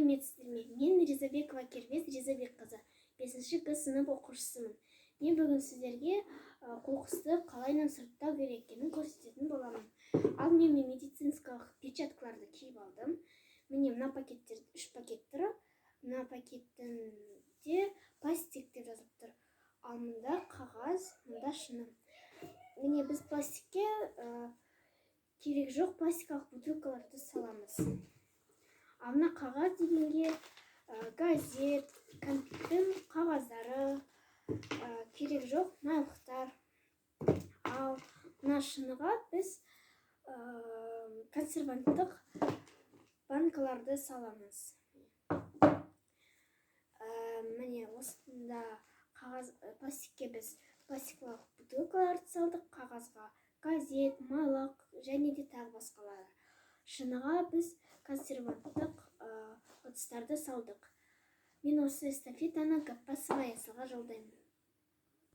сәлеметсіздер ме? Мен Ризабекова Кербез Ризабекқызы, 5-гі сынып оқушысымын. Мен бүгін сіздерге қоқысты қалайынан сұрыптау керек екенін көрсететін боламын. Ал мен медицинскалық перчаткаларды киіп алдым. Міне мына пакеттер 3 пакет тұр. Мына пакеттінде пластик деп жазылып тұр. Ал мұнда қағаз, мұнда шыны. Міне біз пластикке керек жоқ пластикалық бутылкаларды саламыз. Ал мына қағаз дегенге газет, кәмпиттің қағаздары, керек жоқ майлықтар. Ал мына шыныға біз консерванттық банкаларды саламыз. Міне осында пластикке біз пластикалық бутылкаларды салдық, қағазға газет, майлық және де тағы басқалары. Шыныға біз консерванттық ыдыстарды салдық. Мен осы эстафетаны Гаппасова Аясылға жолдаймын.